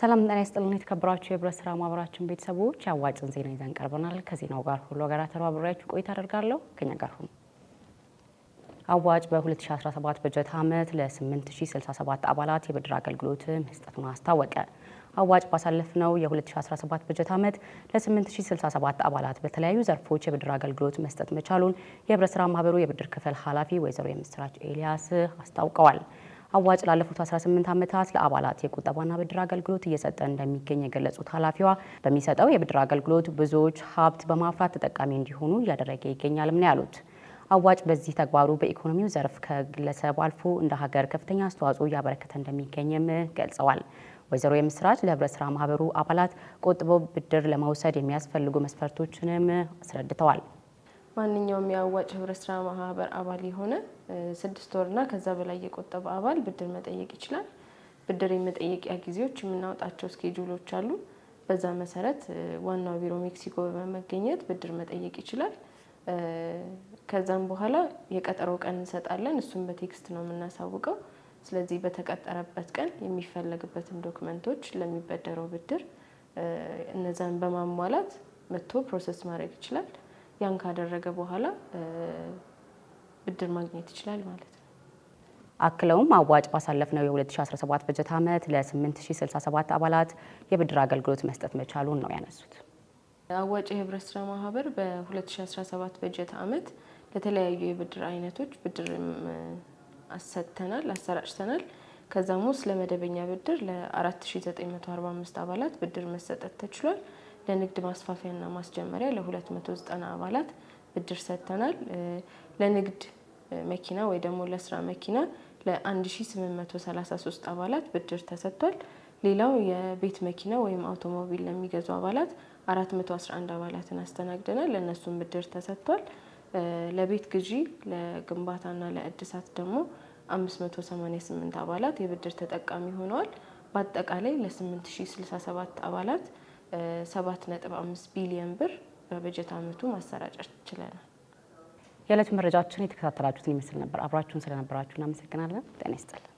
ሰላም ጤና ይስጥልን የተከበራችሁ የህብረት ስራ ማህበራችን ቤተሰቦች ያዋጭን ዜና ይዘን ቀርበናል። ከዜናው ጋር ሁሉ ጋር ተባብሬያችሁ ቆይታ አደርጋለሁ። ከኛ ጋር ሁኑ። አዋጭ በ2017 በጀት ዓመት ለ8067 አባላት የብድር አገልግሎት መስጠቱን አስታወቀ። አዋጭ ባሳለፍነው የ2017 በጀት ዓመት ለ8067 አባላት በተለያዩ ዘርፎች የብድር አገልግሎት መስጠት መቻሉን የህብረት ስራ ማህበሩ የብድር ክፍል ኃላፊ ወይዘሮ የምስራች ኤልያስ አስታውቀዋል። አዋጭ ላለፉት 18 ዓመታት ለአባላት የቁጠባና ብድር አገልግሎት እየሰጠ እንደሚገኝ የገለጹት ኃላፊዋ በሚሰጠው የብድር አገልግሎት ብዙዎች ሀብት በማፍራት ተጠቃሚ እንዲሆኑ እያደረገ ይገኛልም ነው ያሉት። አዋጭ በዚህ ተግባሩ በኢኮኖሚው ዘርፍ ከግለሰብ አልፎ እንደ ሀገር ከፍተኛ አስተዋጽኦ እያበረከተ እንደሚገኝም ገልጸዋል። ወይዘሮ የምስራች ለህብረት ስራ ማህበሩ አባላት ቆጥበው ብድር ለመውሰድ የሚያስፈልጉ መስፈርቶችንም አስረድተዋል። ማንኛውም የአዋጭ ህብረት ስራ ማህበር አባል የሆነ 6 ወርና ከዛ በላይ የቆጠበ አባል ብድር መጠየቅ ይችላል። ብድር የመጠየቂያ ጊዜዎች የምናወጣቸው ስኬጁሎች አሉ። በዛ መሰረት ዋናው ቢሮ ሜክሲኮ በመገኘት ብድር መጠየቅ ይችላል። ከዛም በኋላ የቀጠሮ ቀን እንሰጣለን። እሱም በቴክስት ነው የምናሳውቀው። ስለዚህ በተቀጠረበት ቀን የሚፈለግበትን ዶክመንቶች ለሚበደረው ብድር እነዛን በማሟላት መጥቶ ፕሮሰስ ማድረግ ይችላል። ያን ካደረገ በኋላ ብድር ማግኘት ይችላል ማለት ነው። አክለውም አዋጭ ባሳለፍነው የ2017 በጀት ዓመት ለ8067 አባላት የብድር አገልግሎት መስጠት መቻሉን ነው ያነሱት። አዋጭ የህብረት ስራ ማህበር በ2017 በጀት ዓመት ለተለያዩ የብድር አይነቶች ብድር አሰራጭተናል። ከዛም ውስጥ ለመደበኛ ብድር ለ4945 አባላት ብድር መሰጠት ተችሏል። ለንግድ ማስፋፊያና ማስጀመሪያ ለ290 አባላት ብድር ሰጥተናል። ለንግድ መኪና ወይ ደግሞ ለስራ መኪና ለ1833 አባላት ብድር ተሰጥቷል። ሌላው የቤት መኪና ወይም አውቶሞቢል ለሚገዙ አባላት 411 አባላትን አስተናግደናል። ለነሱም ብድር ተሰጥቷል። ለቤት ግዢ ለግንባታና ለእድሳት ደግሞ 588 አባላት የብድር ተጠቃሚ ሆነዋል። በአጠቃላይ ለ8067 አባላት 7.5 ቢሊዮን ብር በበጀት ዓመቱ ማሰራጨት ችለናል። የዕለቱ መረጃችን የተከታተላችሁትን ይመስል ነበር። አብራችሁን ስለነበራችሁ እናመሰግናለን። ጤና ይስጥልን።